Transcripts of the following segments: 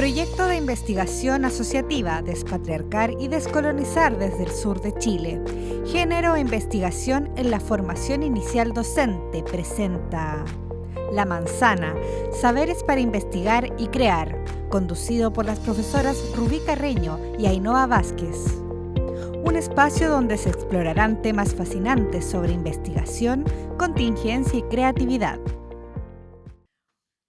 Proyecto de investigación asociativa Despatriarcar y Descolonizar desde el sur de Chile. Género e investigación en la formación inicial docente presenta La Manzana, Saberes para Investigar y Crear, conducido por las profesoras Rubí Carreño y Ainhoa Vázquez. Un espacio donde se explorarán temas fascinantes sobre investigación, contingencia y creatividad.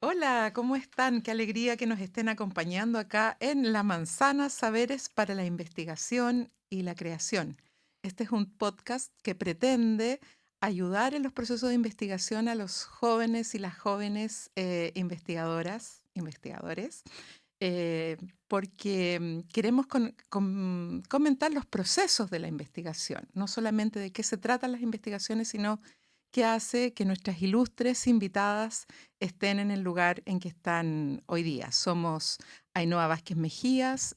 Hola, ¿cómo están? Qué alegría que nos estén acompañando acá en La Manzana, Saberes para la Investigación y la Creación. Este es un podcast que pretende ayudar en los procesos de investigación a los jóvenes y las jóvenes investigadoras, investigadores, porque queremos comentar los procesos de la investigación, no solamente de qué se tratan las investigaciones, sino qué hace que nuestras ilustres invitadas estén en el lugar en que están hoy día. Somos Ainhoa Vázquez Mejías,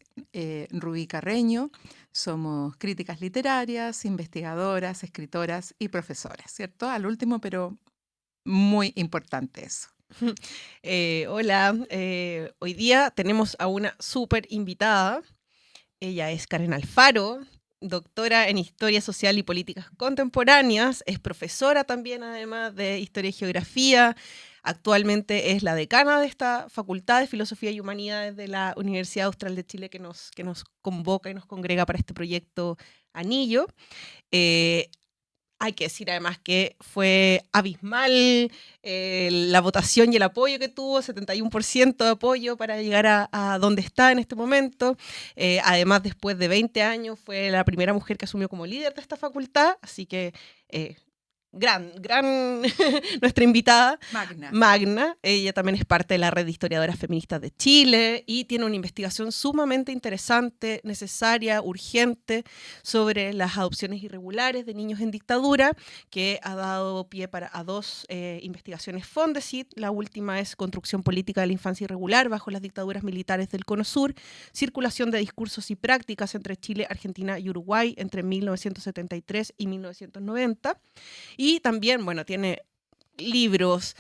Rubí Carreño, somos críticas literarias, investigadoras, escritoras y profesoras, ¿cierto? Al último, pero muy importante eso. Hola, hoy día tenemos a una súper invitada. Ella es Karen Alfaro, doctora en Historia Social y Políticas Contemporáneas, es profesora también además de Historia y Geografía, actualmente es la decana de esta Facultad de Filosofía y Humanidades de la Universidad Austral de Chile que nos convoca y nos congrega para este proyecto Anillo. Hay que decir además que fue abismal la votación y el apoyo que tuvo, 71% de apoyo para llegar a donde está en este momento. Además, después de 20 años, fue la primera mujer que asumió como líder de esta facultad, así que gran nuestra invitada. Magna. Ella también es parte de la Red de Historiadoras Feministas de Chile y tiene una investigación sumamente interesante, necesaria, urgente, sobre las adopciones irregulares de niños en dictadura, que ha dado pie a dos investigaciones Fondesit. La última es Construcción Política de la Infancia Irregular bajo las dictaduras militares del Cono Sur, circulación de discursos y prácticas entre Chile, Argentina y Uruguay entre 1973 y 1990. Y también, bueno, tiene libros,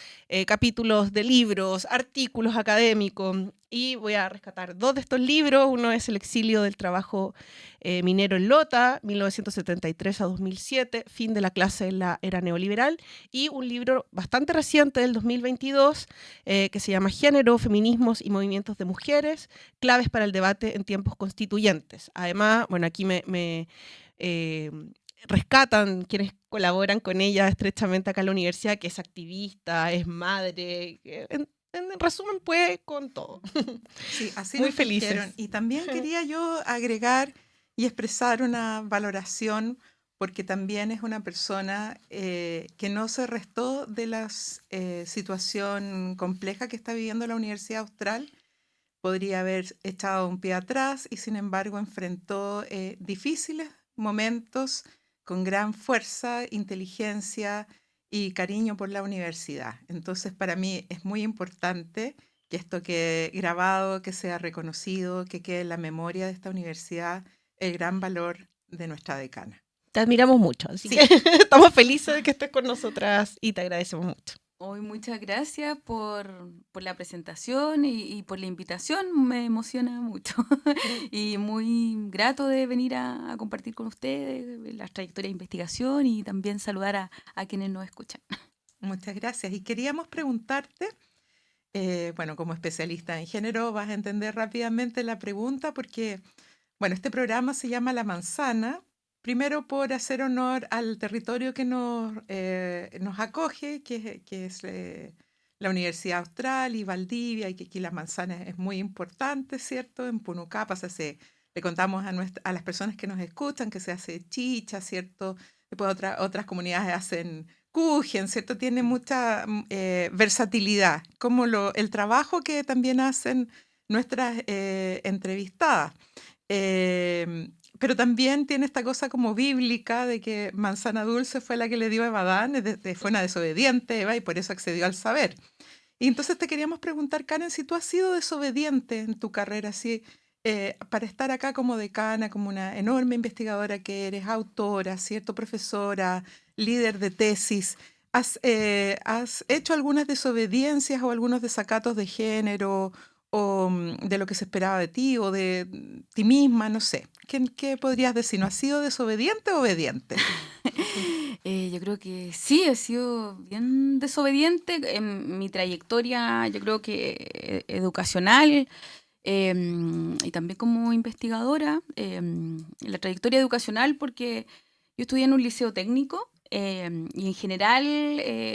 capítulos de libros, artículos académicos, y voy a rescatar dos de estos libros. Uno es El exilio del trabajo minero en Lota, 1973 a 2007, fin de la clase en la era neoliberal, y un libro bastante reciente del 2022 que se llama Género, Feminismos y Movimientos de Mujeres, claves para el debate en tiempos constituyentes. Además, bueno, aquí rescatan quienes colaboran con ella estrechamente acá en la universidad, que es activista, es madre, en resumen, pues con todo. Sí, así muy nos felices. dijeron. Y también quería yo agregar y expresar una valoración, porque también es una persona que no se restó de la situación compleja que está viviendo la Universidad Austral. Podría haber echado un pie atrás y sin embargo enfrentó difíciles momentos con gran fuerza, inteligencia y cariño por la universidad. Entonces, para mí es muy importante que esto quede grabado, que sea reconocido, que quede en la memoria de esta universidad el gran valor de nuestra decana. Te admiramos mucho, así Sí. que estamos felices de que estés con nosotras y te agradecemos mucho. Hoy muchas gracias por la presentación y por la invitación, me emociona mucho y muy grato de venir a compartir con ustedes la trayectoria de investigación y también saludar a quienes nos escuchan. Muchas gracias. Y queríamos preguntarte, bueno, como especialista en género vas a entender rápidamente la pregunta porque, bueno, este programa se llama La Manzana, primero por hacer honor al territorio que nos acoge, que es la Universidad Austral y Valdivia, y que aquí La Manzana es muy importante, ¿cierto? En Punucapa le contamos a las personas que nos escuchan que se hace chicha, ¿cierto? Después otras comunidades hacen Kuchen, ¿cierto? Tiene mucha versatilidad, como el trabajo que también hacen nuestras entrevistadas. Pero también tiene esta cosa como bíblica de que manzana dulce fue la que le dio a Eva a Adán, fue una desobediente Eva y por eso accedió al saber. Y entonces te queríamos preguntar, Karen, si tú has sido desobediente en tu carrera, si para estar acá como decana, como una enorme investigadora que eres, autora, ¿cierto? Profesora, líder de tesis, ¿has hecho algunas desobediencias o algunos desacatos de género o de lo que se esperaba de ti o de ti misma, no sé. ¿Qué podrías decir? ¿No has sido desobediente o obediente? Yo creo que sí, he sido bien desobediente en mi trayectoria, yo creo que educacional, y también como investigadora. La trayectoria educacional, porque yo estudié en un liceo técnico, y en general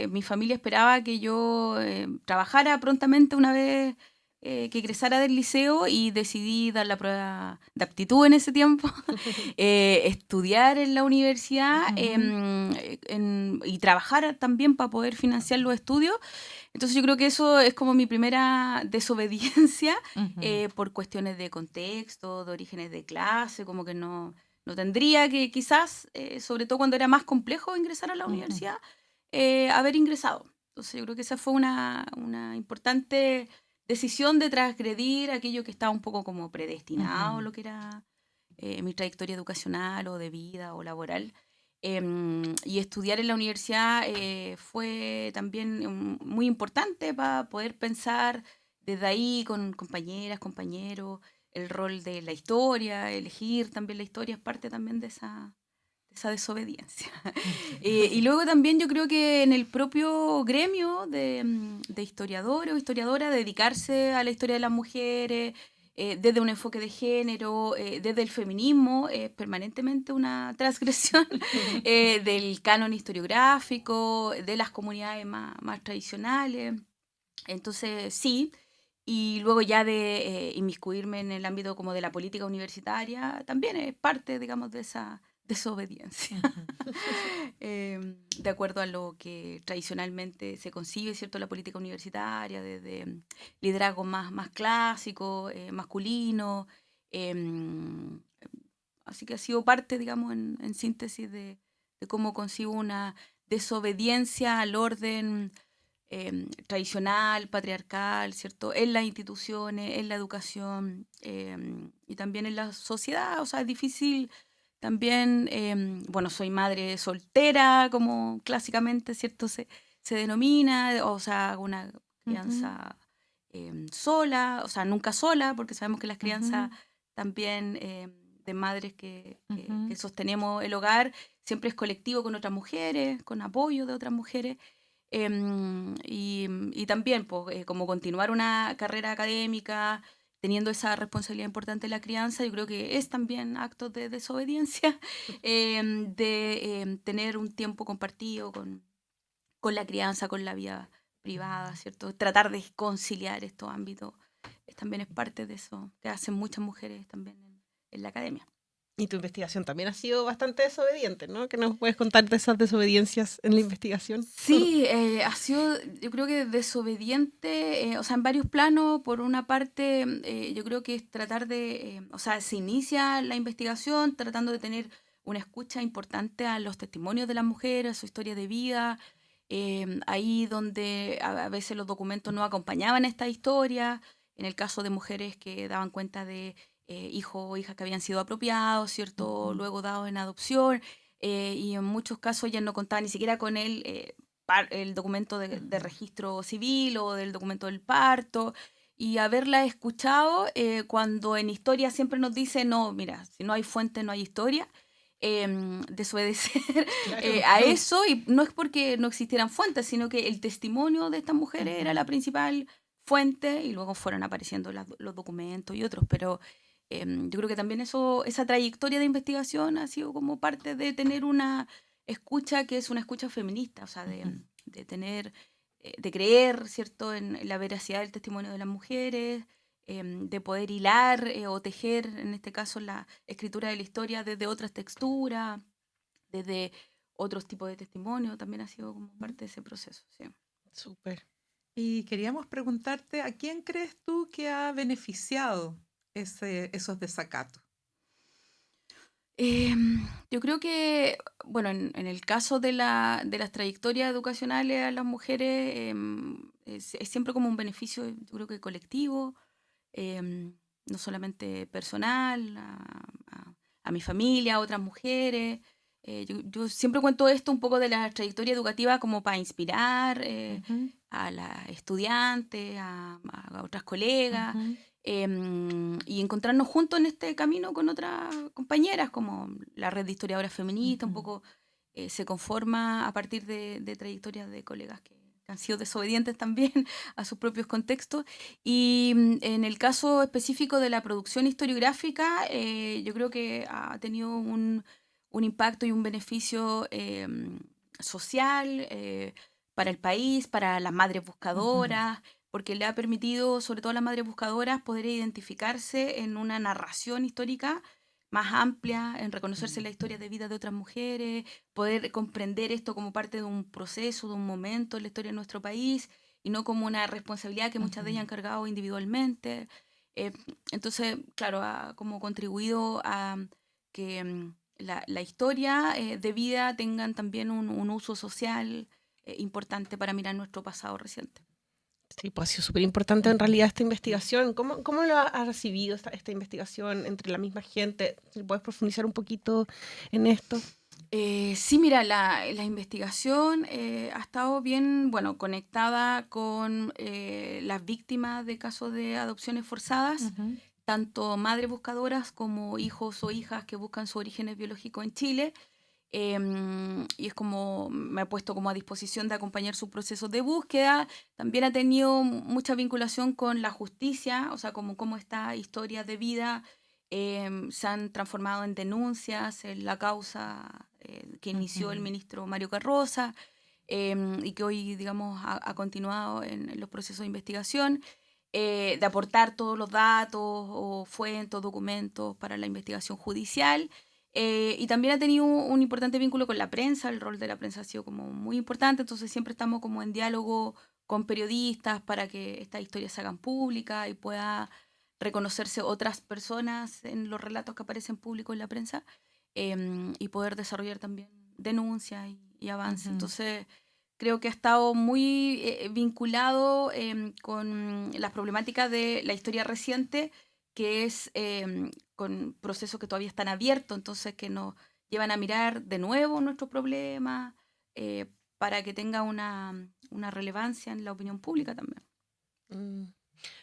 mi familia esperaba que yo trabajara prontamente una vez que egresara del liceo, y decidí dar la prueba de aptitud en ese tiempo, estudiar en la universidad, y trabajar también para poder financiar los estudios. Entonces yo creo que eso es como mi primera desobediencia, Ujú, por cuestiones de contexto, de orígenes de clase, como que no tendría que quizás, sobre todo cuando era más complejo ingresar a la ujú, universidad, haber ingresado. Entonces yo creo que esa fue una importante decisión de transgredir aquello que estaba un poco como predestinado, ujú. lo que era mi trayectoria educacional o de vida o laboral. Y estudiar en la universidad fue también muy importante para poder pensar desde ahí con compañeras, compañeros, el rol de la historia, elegir también la historia es parte también de esa desobediencia. Ujú. Y luego también yo creo que en el propio gremio de historiadores o historiadoras, dedicarse a la historia de las mujeres, desde un enfoque de género, desde el feminismo, es permanentemente una transgresión del canon historiográfico, de las comunidades más tradicionales. Entonces, sí. Y luego ya de inmiscuirme en el ámbito como de la política universitaria, también es parte, digamos, de esa desobediencia. Ujú. De acuerdo a lo que tradicionalmente se concibe, ¿cierto? La política universitaria, desde liderazgo más clásico, masculino. em, Así que ha sido parte, digamos, en síntesis de cómo concibo una desobediencia al orden tradicional, patriarcal, ¿cierto? En las instituciones, en la educación, y también en la sociedad. O sea, es difícil también, bueno, soy madre soltera, como clásicamente, ¿cierto? Se denomina, o sea, hago una Ujú, crianza sola, o sea, nunca sola, porque sabemos que las crianzas ujú, también de madres que ujú, sostenemos el hogar siempre es colectivo con otras mujeres, con apoyo de otras mujeres. Y también, pues, como continuar una carrera académica, teniendo esa responsabilidad importante en la crianza, yo creo que es también acto de desobediencia, de tener un tiempo compartido con la crianza, con la vida privada, ¿cierto? Tratar de conciliar estos ámbitos también es parte de eso que hacen muchas mujeres también en la academia. Y tu investigación también ha sido bastante desobediente, ¿no? ¿Qué nos puedes contar de esas desobediencias en la investigación? Sí, ha sido, yo creo que desobediente, o sea, en varios planos. Por una parte, yo creo que es tratar de, o sea, se inicia la investigación tratando de tener una escucha importante a los testimonios de las mujeres, su historia de vida, ahí donde a veces los documentos no acompañaban esta historia, en el caso de mujeres que daban cuenta de hijos o hijas que habían sido apropiados, ¿cierto? ujú, Luego dados en adopción. Y en muchos casos ella no contaba ni siquiera con él el documento de ujú, registro civil o del documento del parto, y haberla escuchado cuando en historia siempre nos dice, no, mira, si no hay fuente no hay historia, desobedecer Claro. a eso. Y no es porque no existieran fuentes, sino que el testimonio de estas mujeres era ujú. la principal fuente, y luego fueron apareciendo los documentos y otros. Pero yo creo que también esa trayectoria de investigación ha sido como parte de tener una escucha que es una escucha feminista, o sea, Ujú. de tener, de creer, ¿cierto?, en la veracidad del testimonio de las mujeres, de poder hilar o tejer, en este caso, la escritura de la historia desde otras texturas, desde otros tipos de testimonio. También ha sido como parte de ese proceso, sí. Súper. Y queríamos preguntarte, ¿a quién crees tú que ha beneficiado esos desacatos? Yo creo que, bueno, en el caso de las trayectorias educacionales a las mujeres, es siempre como un beneficio, yo creo que colectivo, no solamente personal, a mi familia, a otras mujeres. Yo siempre cuento esto un poco de la trayectoria educativa como para inspirar, Ujú, a las estudiantes, a otras colegas, Ujú. y encontrarnos juntos en este camino con otras compañeras, como la red de historiadoras feministas, un Ujú. poco se conforma a partir de trayectorias de colegas que han sido desobedientes también a sus propios contextos. Y en el caso específico de la producción historiográfica, yo creo que ha tenido un impacto y un beneficio social para el país, para las madres Ujú. buscadoras, porque le ha permitido, sobre todo a las madres buscadoras, poder identificarse en una narración histórica más amplia, en reconocerse la historia de vida de otras mujeres, poder comprender esto como parte de un proceso, de un momento en la historia de nuestro país, y no como una responsabilidad que muchas de ellas han Ujú. cargado individualmente. Eh, entonces, claro, ha como contribuido a que la historia de vida tengan también un uso social importante para mirar nuestro pasado reciente. Sí, pues ha sido súper importante en Ujú. realidad esta investigación. ¿Cómo lo ha recibido esta investigación entre la misma gente? Si puedes profundizar un poquito en esto. Sí, mira, la investigación ha estado bien, bueno, conectada con las víctimas de casos de adopciones forzadas, Ujú. tanto madres buscadoras como hijos o hijas que buscan sus orígenes biológicos en Chile. Y es como, me he puesto como a disposición de acompañar su proceso de búsqueda. También ha tenido mucha vinculación con la justicia, o sea, como cómo esta historia de vida se han transformado en denuncias en la causa que inició el Ujú. ministro Mario Carroza, y que hoy, digamos, ha continuado en los procesos de investigación, de aportar todos los datos o fuentes, documentos para la investigación judicial. Y también ha tenido un importante vínculo con la prensa, el rol de la prensa ha sido como muy importante, entonces siempre estamos como en diálogo con periodistas para que estas historias se hagan públicas y pueda reconocerse otras personas en los relatos que aparecen públicos en la prensa, y poder desarrollar también denuncias y avances. Ujú. Entonces, creo que ha estado muy vinculado con las problemáticas de la historia reciente, que es con procesos que todavía están abiertos, entonces que nos llevan a mirar de nuevo nuestros problemas eh, para que tenga una relevancia en la opinión pública también. Mm.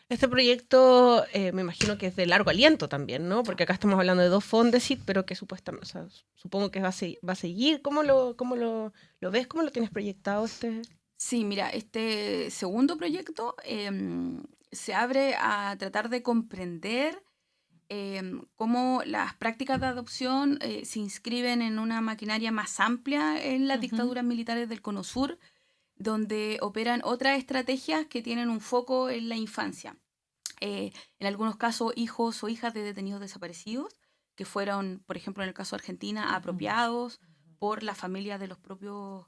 Este proyecto me imagino que es de largo aliento también, ¿no? Porque acá estamos hablando de 2 Fondesit, pero que supuestamente, o sea, supongo que va a seguir. ¿Lo ves? ¿Cómo lo tienes proyectado este? Sí, mira, este segundo proyecto se abre a tratar de comprender cómo las prácticas de adopción se inscriben en una maquinaria más amplia en las Ujú. dictaduras militares del Cono Sur, donde operan otras estrategias que tienen un foco en la infancia. En algunos casos, hijos o hijas de detenidos desaparecidos, que fueron, por ejemplo, en el caso de Argentina, Ujú. apropiados por la familia de los propios,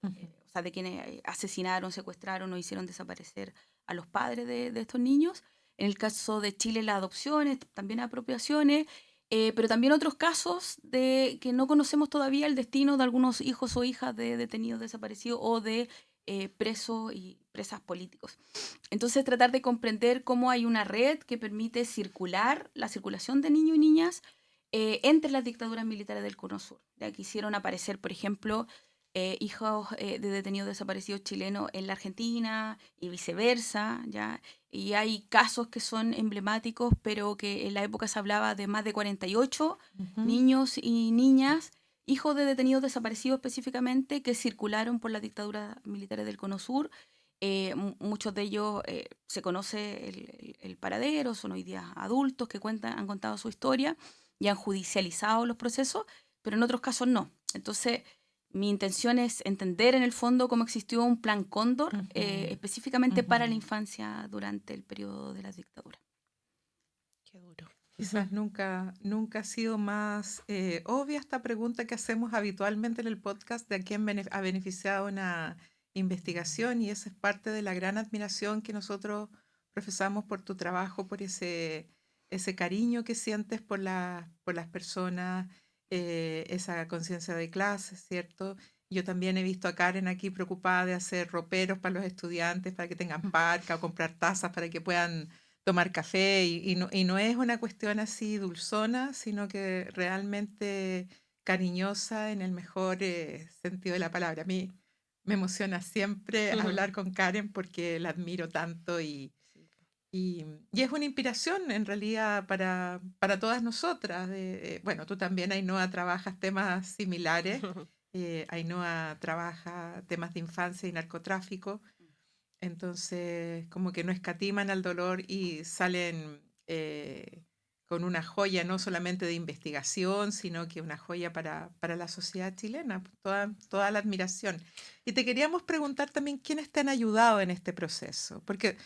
Ujú. o sea, de quienes asesinaron, secuestraron o hicieron desaparecer a los padres de estos niños. En el caso de Chile, las adopciones, también apropiaciones, pero también otros casos de que no conocemos todavía el destino de algunos hijos o hijas de detenidos desaparecidos o de presos y presas políticos. Entonces, tratar de comprender cómo hay una red que permite circular la circulación de niños y niñas entre las dictaduras militares del Cono Sur. Ya que hicieron aparecer, por ejemplo, hijos de detenidos desaparecidos chilenos en la Argentina y viceversa, ¿ya? Y hay casos que son emblemáticos, pero que en la época se hablaba de más de 48 Ujú. niños y niñas, hijos de detenidos desaparecidos específicamente, que circularon por las dictaduras militares del Cono Sur. Muchos de ellos se conoce el paradero, son hoy día adultos que han contado su historia y han judicializado los procesos, pero en otros casos no. Entonces, mi intención es entender en el fondo cómo existió un plan Cóndor Ujú. específicamente Ujú. para la infancia durante el periodo de las dictaduras. Qué duro. Quizás nunca ha sido más obvia esta pregunta que hacemos habitualmente en el podcast de a quién ha beneficiado una investigación, y esa es parte de la gran admiración que nosotros profesamos por tu trabajo, por ese cariño que sientes por las personas, esa conciencia de clase, ¿cierto? Yo también he visto a Karen aquí preocupada de hacer roperos para los estudiantes, para que tengan parca o comprar tazas para que puedan tomar café, y no es una cuestión así dulzona, sino que realmente cariñosa en el mejor sentido de la palabra. A mí Me emociona siempre hablar con Karen porque la admiro tanto y es una inspiración en realidad para todas nosotras. Bueno, tú también, Ainhoa, trabajas temas similares. Ainhoa trabaja temas de infancia y narcotráfico. Entonces, como que no escatiman al dolor y salen con una joya no solamente de investigación, sino que una joya para la sociedad chilena. Toda la admiración. Y te queríamos preguntar también quiénes te han ayudado en este proceso, porque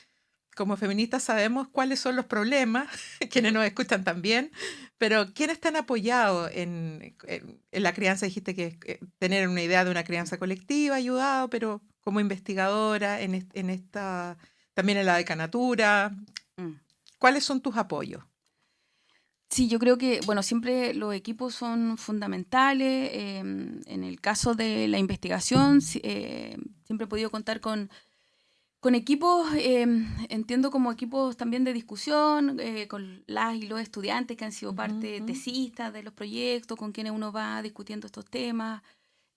como feministas sabemos cuáles son los problemas, quienes nos escuchan también, pero ¿quiénes te han apoyado en la crianza? Dijiste que tener una idea de una crianza colectiva ha ayudado, pero como investigadora en esta, también en la decanatura, Mm. ¿cuáles son tus apoyos? Sí, yo creo que, bueno, siempre los equipos son fundamentales. En el caso de la investigación, siempre he podido contar con equipos, entiendo como equipos también de discusión, con las y los estudiantes que han sido parte tesistas de los proyectos, con quienes uno va discutiendo estos temas.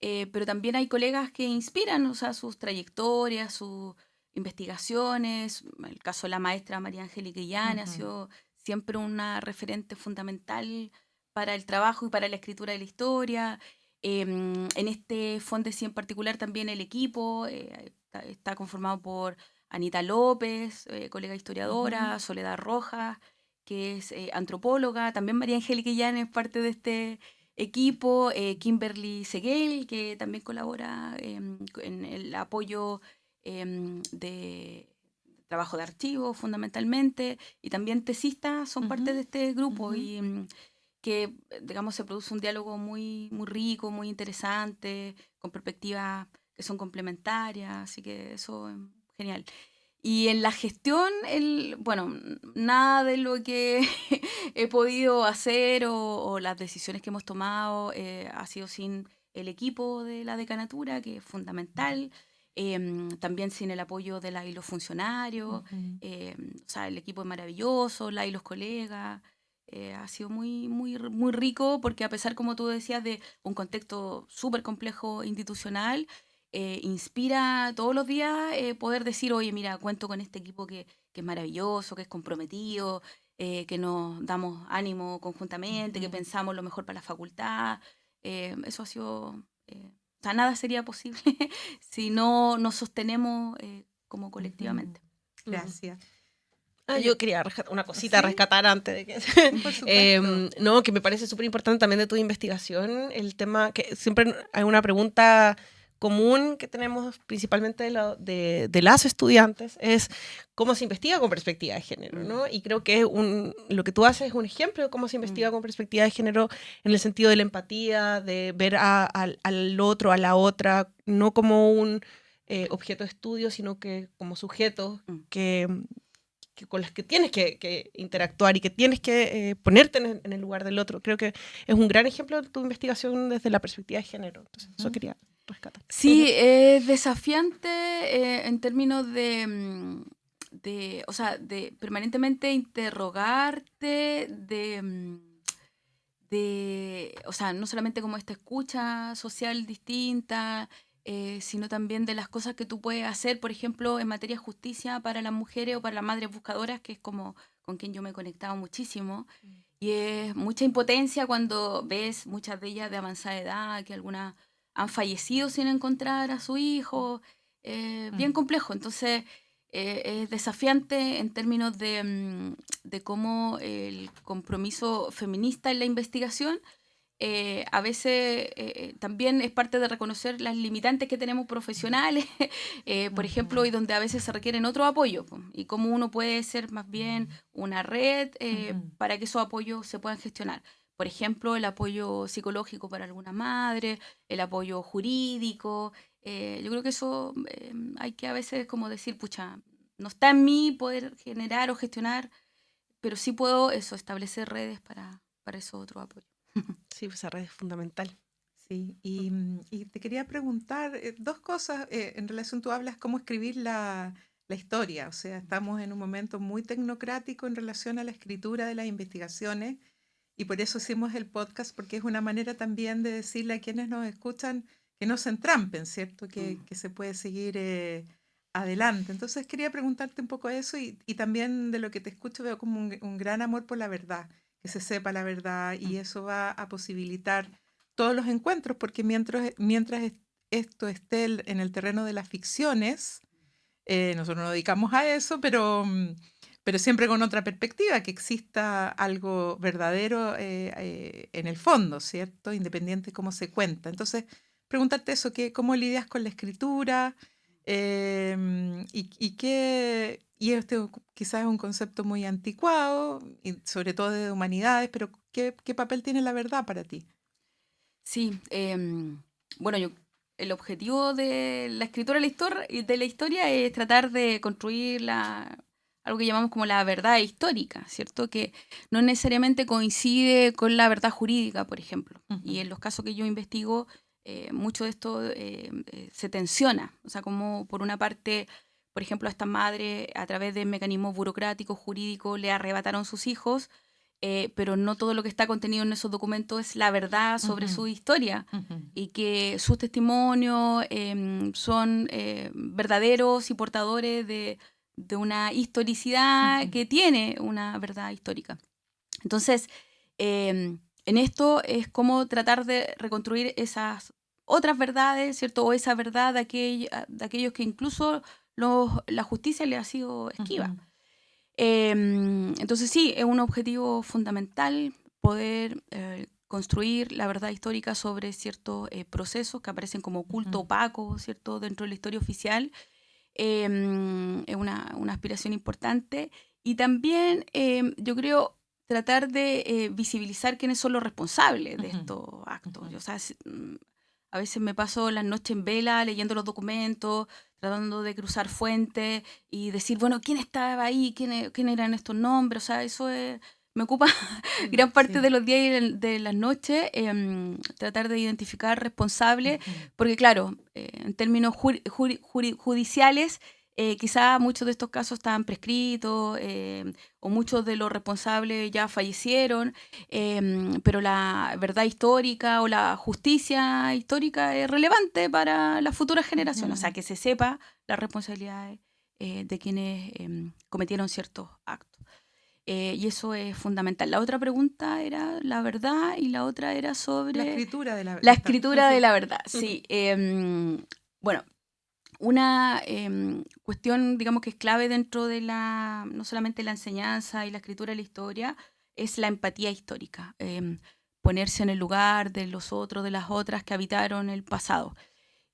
Pero también hay colegas que inspiran, o sea, sus trayectorias, sus investigaciones. El caso de la maestra María Angélica Illane ha sido siempre una referente fundamental para el trabajo y para la escritura de la historia. En este Fondecí en particular también el equipo está conformado por Anita López, colega historiadora, Soledad Rojas, que es antropóloga, también María Angélica Illane es parte de este equipo, Kimberly Seguel, que también colabora en el apoyo de trabajo de archivo fundamentalmente, y también tesistas son parte de este grupo y que, digamos, se produce un diálogo muy, muy rico, muy interesante, con perspectivas que son complementarias, así que eso es genial. Y en la gestión, bueno, nada de lo que he podido hacer o las decisiones que hemos tomado ha sido sin el equipo de la decanatura, que es fundamental. También sin el apoyo de la y los funcionarios. O sea, el equipo es maravilloso, la y los colegas. Ha sido muy, muy, muy rico porque a pesar, como tú decías, de un contexto súper complejo institucional, inspira todos los días poder decir, oye, mira, cuento con este equipo que es maravilloso, que es comprometido, que nos damos ánimo conjuntamente, que pensamos lo mejor para la facultad. Eso ha sido... o sea, nada sería posible si no nos sostenemos como colectivamente. Gracias. Yo quería una cosita a ¿Sí? rescatar antes de que... Por supuesto. No, que me parece súper importante también de tu investigación, el tema que siempre hay una pregunta común que tenemos principalmente de las estudiantes, es cómo se investiga con perspectiva de género, ¿no? Y creo que lo que tú haces es un ejemplo de cómo se investiga con perspectiva de género en el sentido de la empatía, de ver al otro, a la otra, no como un objeto de estudio, sino que como sujetos con las que tienes que interactuar y que tienes que ponerte en el lugar del otro. Creo que es un gran ejemplo de tu investigación desde la perspectiva de género. Entonces, eso quería rescatar. Sí, es desafiante en términos o sea, de permanentemente interrogarte, o sea, no solamente como esta escucha social distinta, sino también de las cosas que tú puedes hacer, por ejemplo, en materia de justicia para las mujeres o para las madres buscadoras, que es como con quien yo me he conectado muchísimo. Y es mucha impotencia cuando ves muchas de ellas de avanzada edad, que algunas han fallecido sin encontrar a su hijo. Bien complejo. Entonces, es desafiante en términos de cómo el compromiso feminista en la investigación a veces también es parte de reconocer las limitantes que tenemos profesionales, por ejemplo, y donde a veces se requieren otro apoyo, y cómo uno puede ser más bien una red para que esos apoyos se puedan gestionar. Por ejemplo, el apoyo psicológico para alguna madre, el apoyo jurídico. Yo creo que eso hay que a veces como decir, pucha, no está en mí poder generar o gestionar, pero sí puedo establecer redes para esos otros apoyos. Sí, pues esa red es fundamental. Sí, y te quería preguntar dos cosas en relación, tú hablas cómo escribir la historia, o sea, estamos en un momento muy tecnocrático en relación a la escritura de las investigaciones y por eso hicimos el podcast, porque es una manera también de decirle a quienes nos escuchan no se entrampen, ¿cierto? Que se puede seguir adelante. Entonces quería preguntarte un poco eso y también de lo que te escucho veo como un gran amor por la verdad, que se sepa la verdad y eso va a posibilitar todos los encuentros, porque mientras esto esté en el terreno de las ficciones, nosotros nos dedicamos a eso, pero siempre con otra perspectiva, que exista algo verdadero en el fondo, ¿cierto? Independiente de cómo se cuenta. Entonces, preguntarte eso, ¿cómo lidias con la escritura? Y este quizás es un concepto muy anticuado, y sobre todo de humanidades, pero ¿qué papel tiene la verdad para ti? Sí, bueno, el objetivo de la escritura de la historia es tratar de construir algo que llamamos como la verdad histórica, ¿cierto? Que no necesariamente coincide con la verdad jurídica, por ejemplo. Y en los casos que yo investigo, mucho de esto se tensiona. O sea, como por una parte, por ejemplo, a esta madre, a través de mecanismos burocráticos, jurídicos, le arrebataron sus hijos, pero no todo lo que está contenido en esos documentos es la verdad sobre su historia y que sus testimonios son verdaderos y portadores de una historicidad que tiene una verdad histórica. Entonces, en esto es como tratar de reconstruir esas otras verdades, ¿cierto? O esa verdad de aquellos que incluso la justicia le ha sido esquiva. Entonces sí, es un objetivo fundamental poder construir la verdad histórica sobre ciertos procesos que aparecen como oculto, opaco, ¿cierto? Dentro de la historia oficial. Es una aspiración importante. Y también yo creo tratar de visibilizar quiénes son los responsables de estos actos. O sea, a veces me paso las noches en vela leyendo los documentos, tratando de cruzar fuentes y decir, bueno, ¿quién estaba ahí? ¿Quién eran estos nombres? O sea, eso me ocupa gran parte de los días y de las noches, tratar de identificar responsables, porque claro, en términos judiciales, quizá muchos de estos casos estaban prescritos o muchos de los responsables ya fallecieron, pero la verdad histórica o la justicia histórica es relevante para las futuras generaciones, o sea, que se sepa las responsabilidades de quienes cometieron ciertos actos. Y eso es fundamental. La otra pregunta era la verdad y la otra era sobre... La escritura de la La escritura de la verdad, sí. Bueno, una cuestión, digamos, que es clave dentro de no solamente la enseñanza y la escritura de la historia, es la empatía histórica. Ponerse en el lugar de los otros, de las otras que habitaron el pasado.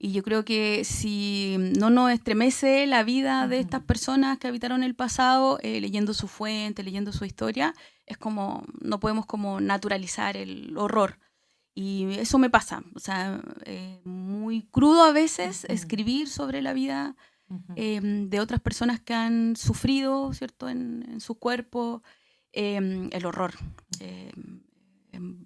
Y yo creo que si no nos estremece la vida de estas personas que habitaron el pasado, leyendo su fuente, leyendo su historia, es como, no podemos como naturalizar el horror. Y eso me pasa, o sea, muy crudo a veces escribir sobre la vida de otras personas que han sufrido, ¿cierto?, en su cuerpo, el horror.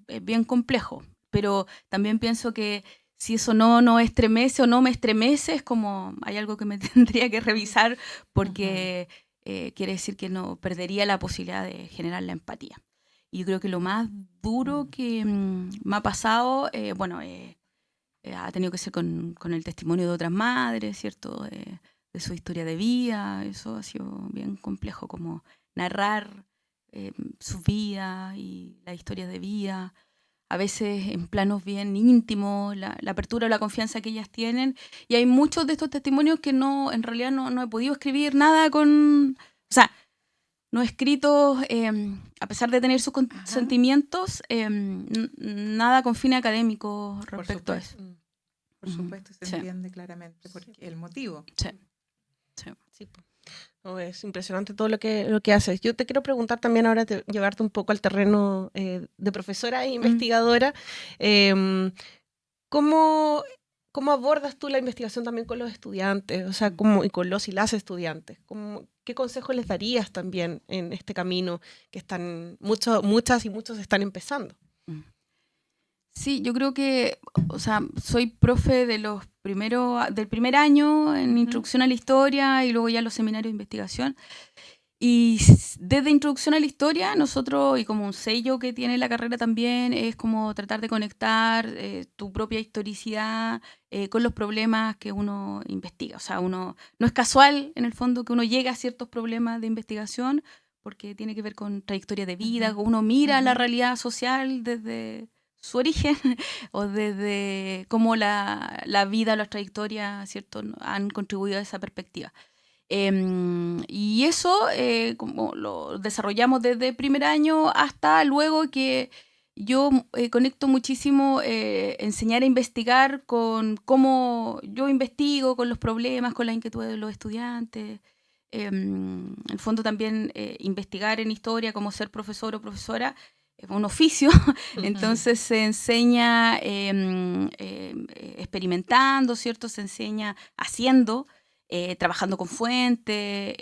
Es bien complejo, pero también pienso que si eso no estremece o no me estremece, es como hay algo que me tendría que revisar porque quiere decir que no perdería la posibilidad de generar la empatía. Y yo creo que lo más duro que me ha pasado, ha tenido que ser con el testimonio de otras madres, ¿cierto? De su historia de vida. Eso ha sido bien complejo, como narrar su vida y la historia de vida. A veces en planos bien íntimos, la apertura o la confianza que ellas tienen. Y hay muchos de estos testimonios que en realidad no he podido escribir nada con... O sea, no he escrito, a pesar de tener sus sentimientos, nada con fines académicos respecto a eso. Por supuesto, se entiende claramente porque el motivo. Sí. No, es impresionante todo lo que haces. Yo te quiero preguntar también ahora, llevarte un poco al terreno de profesora e investigadora. ¿Cómo abordas tú la investigación también con los estudiantes? O sea, y con los y las estudiantes. ¿Qué consejos les darías también en este camino que muchas y muchos están empezando? Sí, yo creo que, o sea, soy profe del primer año en Introducción a la Historia y luego ya los seminarios de investigación. Y desde Introducción a la Historia, nosotros, y como un sello que tiene la carrera también, es como tratar de conectar tu propia historicidad con los problemas que uno investiga. O sea, uno no es casual, en el fondo, que uno llegue a ciertos problemas de investigación, porque tiene que ver con trayectoria de vida, uno mira la realidad social desde su origen o desde cómo la vida, las trayectorias, ¿cierto?, han contribuido a esa perspectiva. Y eso como lo desarrollamos desde primer año hasta luego, que yo conecto muchísimo enseñar a investigar con cómo yo investigo, con los problemas, con las inquietudes de los estudiantes. En el fondo también investigar en historia, como ser profesor o profesora, es un oficio, entonces se enseña experimentando, ¿cierto? Se enseña haciendo, trabajando con fuentes,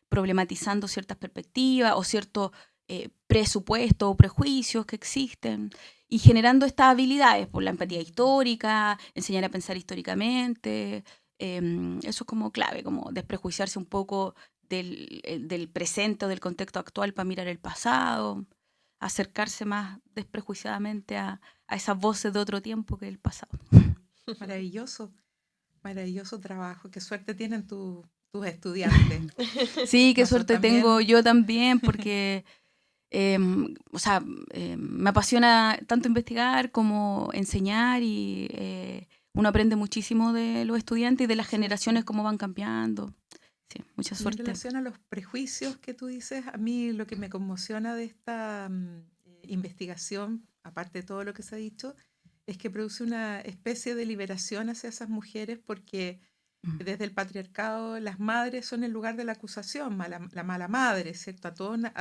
problematizando ciertas perspectivas o ciertos presupuestos o prejuicios que existen, y generando estas habilidades por la empatía histórica, enseñar a pensar históricamente. Eso es como clave, como desprejuiciarse un poco del presente o del contexto actual para mirar el pasado, acercarse más desprejuiciadamente a esas voces de otro tiempo que el pasado. Maravilloso, maravilloso trabajo. Qué suerte tienen tus estudiantes. Sí, qué Nosotros suerte también. tengo yo también, porque o sea, me apasiona tanto investigar como enseñar, y uno aprende muchísimo de los estudiantes y de las generaciones, cómo van cambiando. Sí, mucha Y en suerte. relación a los prejuicios que tú dices, a mí lo que me conmociona de esta investigación, aparte de todo lo que se ha dicho, es que produce una especie de liberación hacia esas mujeres, porque desde el patriarcado las madres son el lugar de la acusación, la mala madre, ¿cierto? A todos nos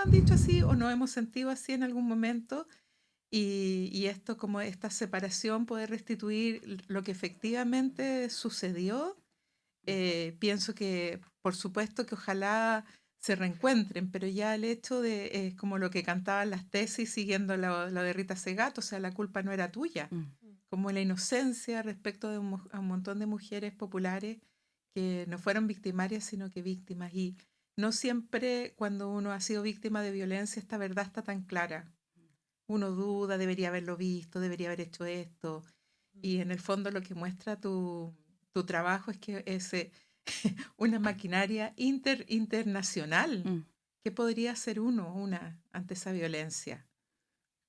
han dicho así o nos hemos sentido así en algún momento, y esto, como esta separación, poder restituir lo que efectivamente sucedió. Pienso que, por supuesto, que ojalá se reencuentren, pero ya el hecho de, es como lo que cantaban las tesis siguiendo lo de Rita Segato, o sea, la culpa no era tuya, como la inocencia respecto de a un montón de mujeres populares que no fueron victimarias, sino que víctimas. Y no siempre cuando uno ha sido víctima de violencia esta verdad está tan clara. Uno duda, debería haberlo visto, debería haber hecho esto. Y en el fondo lo que muestra tu trabajo es que es una maquinaria internacional. ¿Qué podría hacer una ante esa violencia?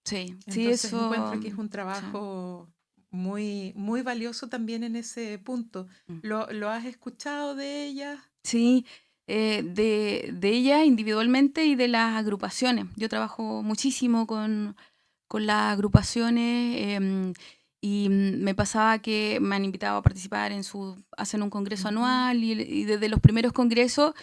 Sí, sí, Entonces eso. encuentro que es un trabajo muy, muy valioso también en ese punto. ¿Lo has escuchado de ella? Sí, de ella individualmente y de las agrupaciones. Yo trabajo muchísimo con las agrupaciones, y me pasaba que me han invitado a participar hacen un congreso anual, y desde los primeros congresos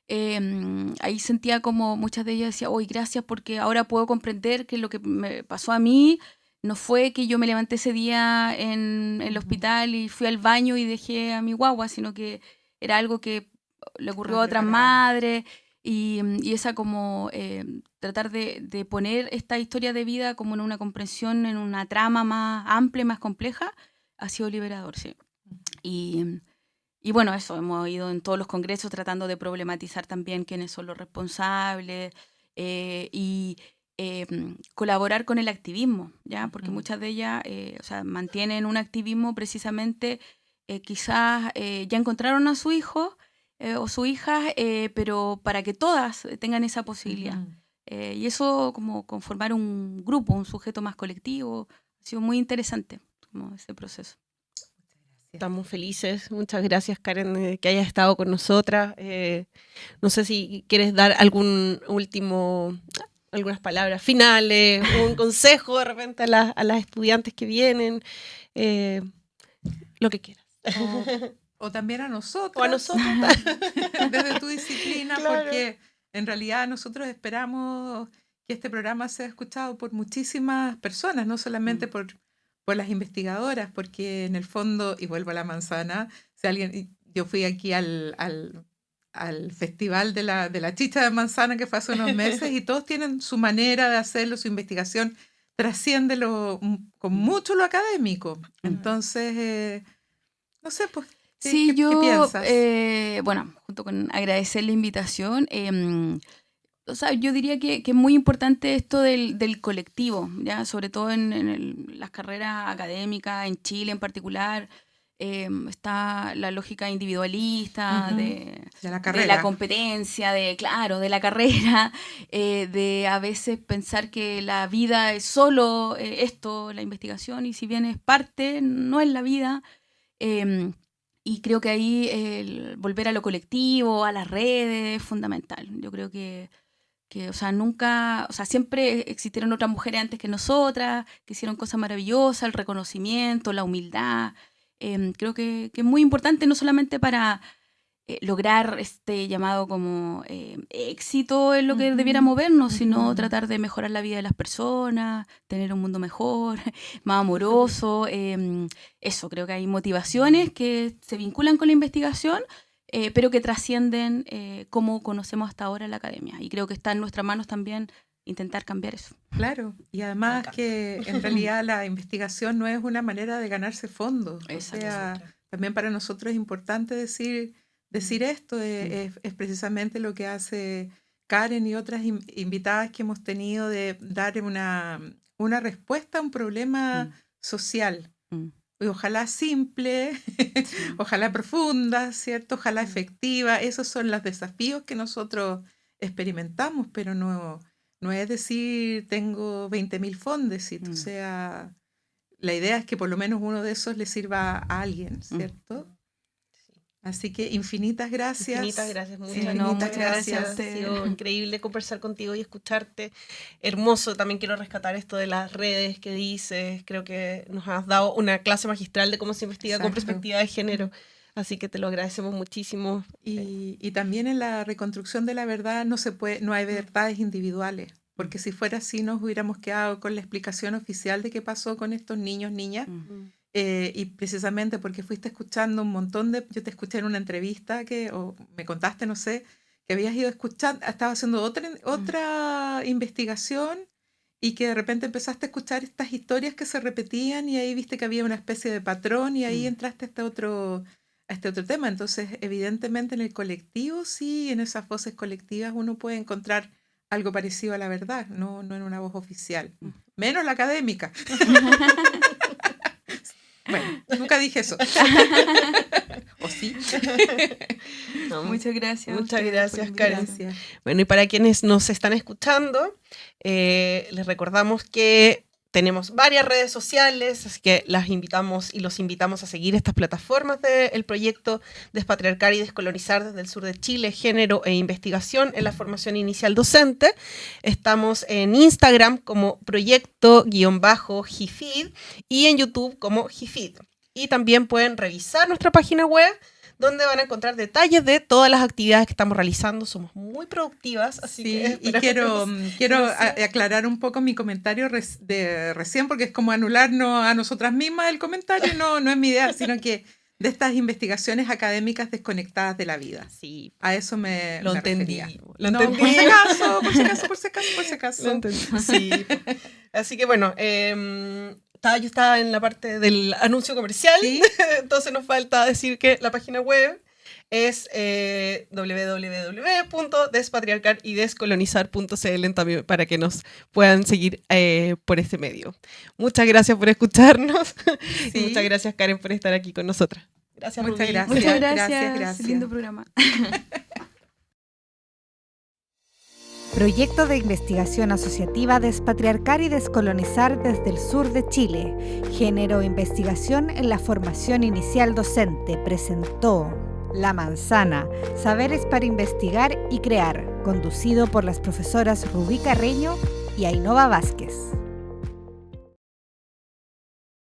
ahí sentía como muchas de ellas decían, hoy gracias, porque ahora puedo comprender que lo que me pasó a mí no fue que yo me levanté ese día en el hospital y fui al baño y dejé a mi guagua, sino que era algo que le ocurrió a otras madres, y esa como tratar de poner esta historia de vida como en una comprensión, en una trama más amplia, más compleja, ha sido liberador, sí. Y bueno, eso, hemos ido en todos los congresos tratando de problematizar también quiénes son los responsables, y colaborar con el activismo, ¿ya? Porque muchas de ellas o sea, mantienen un activismo precisamente, quizás ya encontraron a su hijo o su hija, pero para que todas tengan esa posibilidad. Y eso, como conformar un grupo, un sujeto más colectivo, ha sido muy interesante como ese proceso. Estamos felices. Muchas gracias, Karen, de que hayas estado con nosotras. No sé si quieres dar algunas palabras finales, un consejo de repente a las estudiantes que vienen, lo que quieras. O también a nosotros. O a nosotros. Desde tu disciplina, claro. Porque en realidad nosotros esperamos que este programa sea escuchado por muchísimas personas, no solamente por las investigadoras, porque en el fondo, y vuelvo a la manzana, si yo fui aquí al festival de la chicha de manzana que fue hace unos meses, y todos tienen su manera de hacerlo, su investigación trasciende con mucho lo académico. Entonces, no sé, pues Sí, ¿Qué piensas? Bueno, junto con agradecer la invitación, o sea, yo diría que es muy importante esto del colectivo, ¿ya? Sobre todo en las carreras académicas, en Chile en particular, está la lógica individualista Ujú. de De la la carrera. competencia, claro, de la carrera, de a veces pensar que la vida es solo esto, la investigación, y si bien es parte, no es la vida. em, y creo que ahí el volver a lo colectivo, a las redes, es fundamental. Yo creo que, o sea, nunca, o sea, siempre existieron otras mujeres antes que nosotras, que hicieron cosas maravillosas, el reconocimiento, la humildad. Creo que es muy importante no solamente para lograr este llamado como éxito en lo que debiera Ujú, movernos, sino ujú. tratar de mejorar la vida de las personas, tener un mundo mejor, más amoroso. Eso, creo que hay motivaciones que se vinculan con la investigación, pero que trascienden cómo conocemos hasta ahora la academia. Y creo que está en nuestras manos también intentar cambiar eso. Claro, y Me además encanta. que en realidad la investigación no es una manera de ganarse fondos. O Exacto. sea, también para nosotros es importante decir esto, es precisamente lo que hace Karen y otras invitadas que hemos tenido de dar una respuesta a un problema social. Mm. Y ojalá simple, Sí. ojalá profunda, ¿cierto? Ojalá Mm. efectiva. Esos son los desafíos que nosotros experimentamos, pero no es decir tengo 20.000 fondecitos. O Mm. sea, la idea es que por lo menos uno de esos le sirva a alguien, ¿cierto? Así que infinitas gracias. Infinitas gracias, Sí, muchas, no, muchas muchas gracias. gracias a Ha ustedes. sido increíble conversar contigo y escucharte. Hermoso, también quiero rescatar esto de las redes que dices. Creo que nos has dado una clase magistral de cómo se investiga con Exacto. perspectiva de género. Así que te lo agradecemos muchísimo. Y también en la reconstrucción de la verdad no hay verdades individuales, porque si fuera así nos hubiéramos quedado con la explicación oficial de qué pasó con estos niños, niñas. Mm. Y precisamente porque fuiste escuchando un montón yo te escuché en una entrevista o me contaste, no sé, que habías ido escuchando, estabas haciendo otra investigación y que de repente empezaste a escuchar estas historias que se repetían y ahí viste que había una especie de patrón y ahí entraste a este otro tema. Entonces, evidentemente en el colectivo, sí, en esas voces colectivas uno puede encontrar algo parecido a la verdad, no en una voz oficial, menos la académica. Bueno, nunca dije eso. ¿O sí? No, Muchas gracias. a muchas ustedes por gracias, la Karen. invitación. Gracias. Bueno, y para quienes nos están escuchando, les recordamos que tenemos varias redes sociales, así que las invitamos y los invitamos a seguir estas plataformas del proyecto Despatriarcar y Descolonizar desde el sur de Chile, género e investigación en la formación inicial docente. Estamos en Instagram como proyecto_GIFID y en YouTube como GIFID. Y también pueden revisar nuestra página web, donde van a encontrar detalles de todas las actividades que estamos realizando. Somos muy productivas, así Sí, que y quiero gracias. aclarar un poco mi comentario de recién, porque es como anularnos a nosotras mismas el comentario, no es mi idea, sino que de estas investigaciones académicas desconectadas de la vida. Sí, A eso me lo refería. entendí. Lo No, entendí. por si acaso, por si acaso, por si acaso, por si Lo acaso. entendí. Sí. Así que bueno, yo estaba en la parte del anuncio comercial, Sí, entonces nos falta decir que la página web es www.despatriarcaridescolonizar.cl también para que nos puedan seguir por este medio. Muchas gracias por escucharnos y sí. muchas gracias, Karen, por estar aquí con nosotras. Gracias, Muchas Rubí. gracias. Muchas gracias. Gracias. Lindo programa. Proyecto de investigación asociativa Despatriarcar y Descolonizar desde el sur de Chile. Género e investigación en la formación inicial docente. Presentó La Manzana, Saberes para investigar y crear, conducido por las profesoras Rubí Carreño y Ainhoa Vázquez.